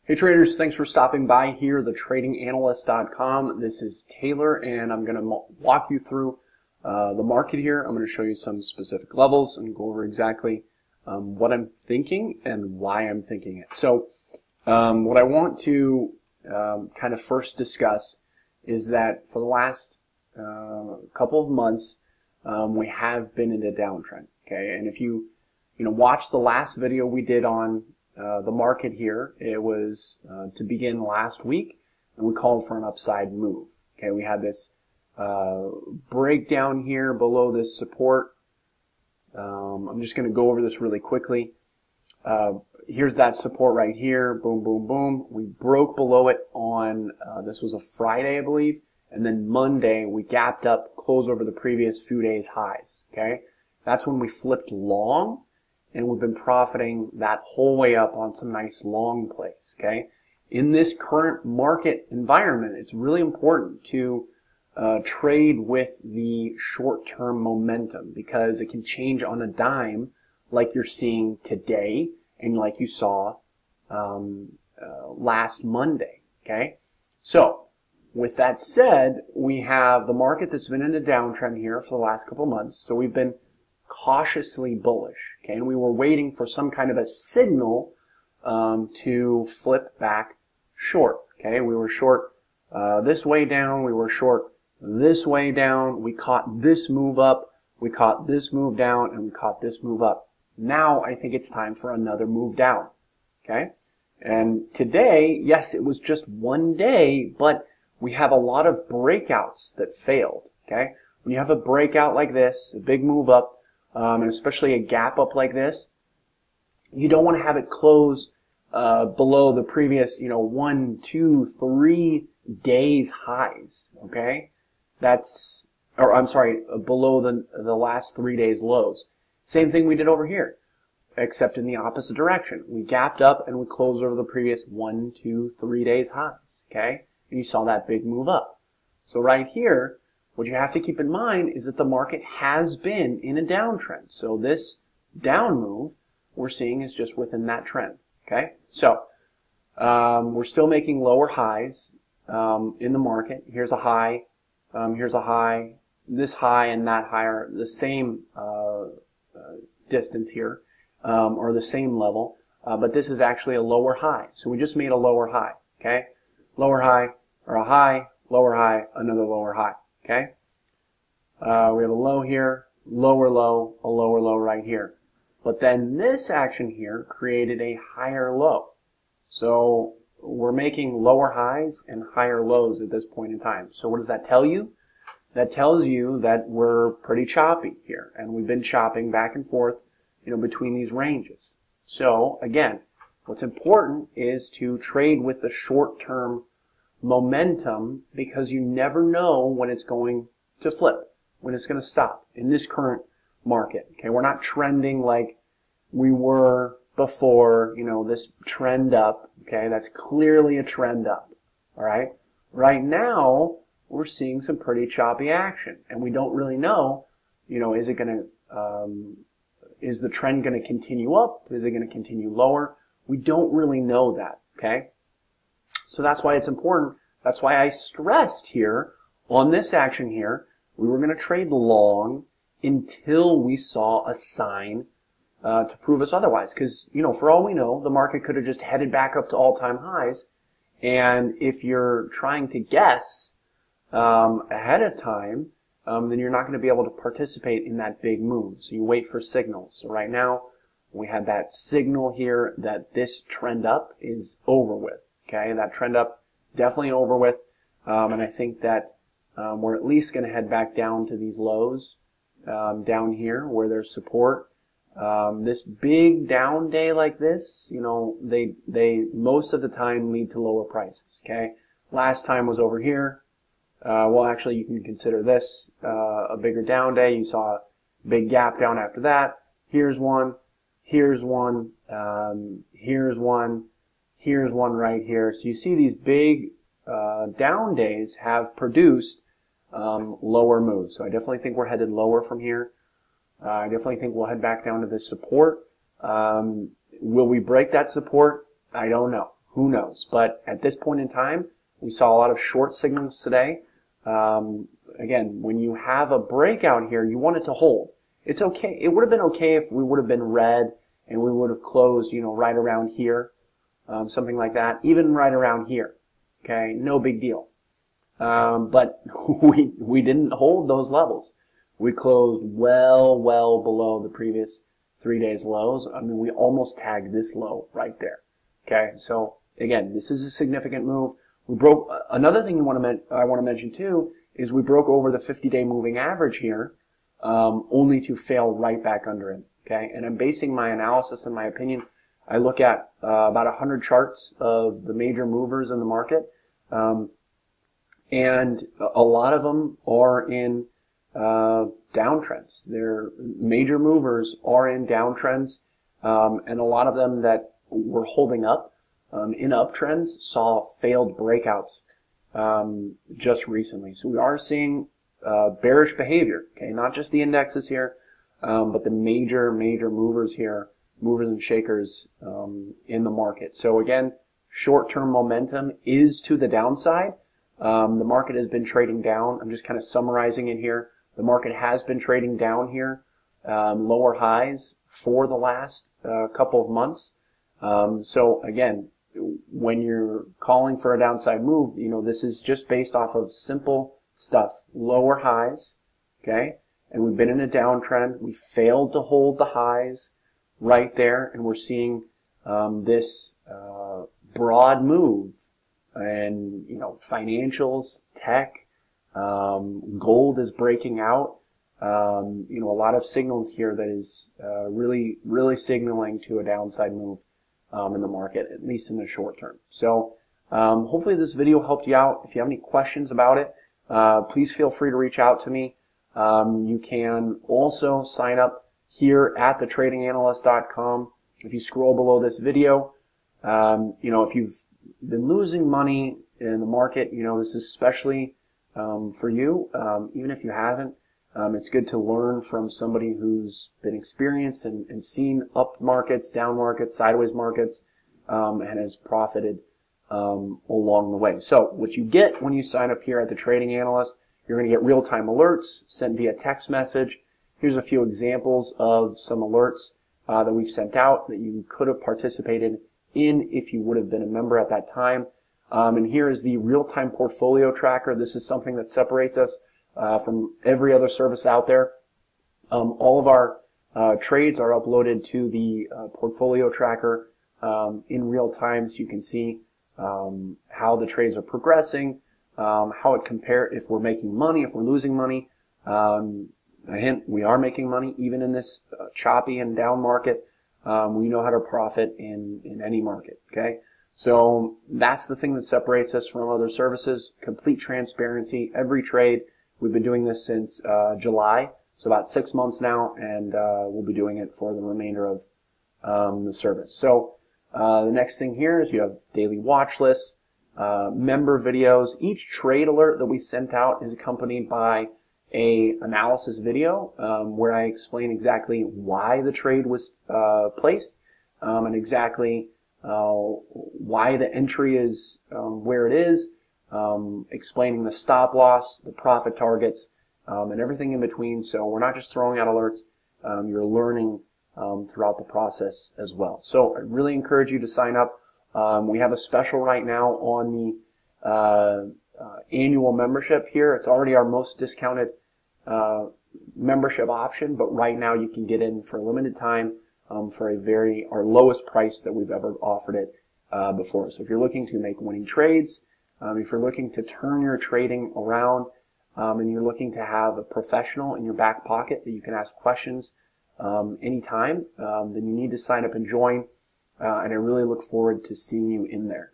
Hey traders, thanks for stopping by here, thetradinganalyst.com. This is Taylor, and I'm going to walk you through the market here. I'm going to show you some specific levels and go over exactly what I'm thinking and why I'm thinking it. So what I want to kind of first discuss is that for the last couple of months, we have been in a downtrend. Okay, and if you watch the last video we did on the market here, it was to begin last week, and we called for an upside move. Okay, we had this breakdown here below this support. I'm just going to go over this really quickly. Here's that support right here. Boom, boom, boom. We broke below it on, this was a Friday, I believe, and then Monday we gapped up, closed over the previous few days' highs. Okay, that's when we flipped long. And we've been profiting that whole way up on some nice long plays, okay? In this current market environment, it's really important to trade with the short-term momentum because it can change on a dime like you're seeing today and like you saw last Monday, okay? So, with that said, we have the market that's been in a downtrend here for the last couple months. So we've been cautiously bullish, okay, and we were waiting for some kind of a signal to flip back short. Okay, we were short this way down, we were short this way down, we caught this move up, we caught this move down, and we caught this move up. Now I think it's time for another move down. Okay, and today, yes, it was just one day, but we have a lot of breakouts that failed. Okay, when you have a breakout like this, a big move up, and especially a gap up like this, you don't want to have it close below the previous, 1, 2, 3 days highs. Okay, below the last 3 days lows. Same thing we did over here, except in the opposite direction. We gapped up and we closed over the previous 1, 2, 3 days highs. Okay, and you saw that big move up. So right here, what you have to keep in mind is that the market has been in a downtrend. So this down move we're seeing is just within that trend. Okay, so we're still making lower highs in the market. Here's a high, this high and that high are the same distance here, or the same level, but this is actually a lower high. So we just made a lower high. Okay, lower high, or a high, lower high, another lower high. Okay, we have a low here, lower low, a lower low right here. But then this action here created a higher low. So we're making lower highs and higher lows at this point in time. So what does that tell you? That tells you that we're pretty choppy here, and we've been chopping back and forth, between these ranges. So again, what's important is to trade with the short-term momentum, because you never know when it's going to flip, when it's going to stop in this current market. Okay, we're not trending like we were before, this trend up. Okay, that's clearly a trend up. All right, right now we're seeing some pretty choppy action, and we don't really know, is it going to, is the trend going to continue up? Is it going to continue lower? We don't really know that. Okay. So that's why it's important. That's why I stressed here on this action here, we were going to trade long until we saw a sign to prove us otherwise. Because, for all we know, the market could have just headed back up to all-time highs. And if you're trying to guess ahead of time, then you're not going to be able to participate in that big move. So you wait for signals. So right now, we had that signal here that this trend up is over with. Okay, that trend up definitely over with, and I think that we're at least going to head back down to these lows down here where there's support. This big down day like this, they most of the time lead to lower prices. Okay, last time was over here. Well, actually, you can consider this a bigger down day. You saw a big gap down after that. Here's one. Here's one. Here's one. Here's one right here. So you see these big down days have produced lower moves. So I definitely think we're headed lower from here. I definitely think we'll head back down to this support. Will we break that support? I don't know. Who knows? But at this point in time, we saw a lot of short signals today. Again, when you have a breakout here, you want it to hold. It's okay. It would have been okay if we would have been red and we would have closed, right around here, something like that, even right around here. Okay, no big deal. But we didn't hold those levels. We closed well below the previous 3 days lows. I mean, we almost tagged this low right there. Okay, so again, this is a significant move. We broke. Another thing I want to mention too is we broke over the 50-day moving average here, only to fail right back under it. Okay, and I'm basing my analysis and my opinion. I look at about 100 charts of the major movers in the market, and a lot of them are in downtrends. Their major movers are in downtrends, and a lot of them that were holding up in uptrends saw failed breakouts just recently. So we are seeing bearish behavior. Okay, not just the indexes here, but the major movers here, movers and shakers in the market. So again, short-term momentum is to the downside. The market has been trading down. I'm just kind of summarizing it here. The market has been trading down here, lower highs for the last couple of months. So again, when you're calling for a downside move, this is just based off of simple stuff. Lower highs, okay? And we've been in a downtrend. We failed to hold the highs right there, and we're seeing this broad move. And, financials, tech, gold is breaking out. A lot of signals here that is really signaling to a downside move in the market, at least in the short term. So hopefully this video helped you out. If you have any questions about it, please feel free to reach out to me. You can also sign up here at thetradinganalyst.com. If you scroll below this video, if you've been losing money in the market, this is especially for you. Even if you haven't, it's good to learn from somebody who's been experienced and seen up markets, down markets, sideways markets, and has profited along the way. So what you get when you sign up here at The Trading Analyst, you're going to get real-time alerts sent via text message. Here's a few examples of some alerts that we've sent out that you could have participated in if you would have been a member at that time. And here is the real-time portfolio tracker. This is something that separates us from every other service out there. All of our trades are uploaded to the portfolio tracker in real time, so you can see how the trades are progressing, how it compares, if we're making money, if we're losing money. A hint, we are making money even in this choppy and down market. We know how to profit in any market, okay? So that's the thing that separates us from other services, complete transparency, every trade. We've been doing this since July, so about 6 months now, and we'll be doing it for the remainder of the service. So the next thing here is you have daily watch lists, member videos. Each trade alert that we sent out is accompanied by a analysis video where I explain exactly why the trade was placed and exactly why the entry is where it is, explaining the stop loss, the profit targets, and everything in between. So we're not just throwing out alerts, you're learning throughout the process as well. So I really encourage you to sign up. We have a special right now on the annual membership here. It's already our most discounted membership option, but right now you can get in for a limited time for our lowest price that we've ever offered it before. So if you're looking to make winning trades, if you're looking to turn your trading around, and you're looking to have a professional in your back pocket that you can ask questions anytime, then you need to sign up and join, and I really look forward to seeing you in there.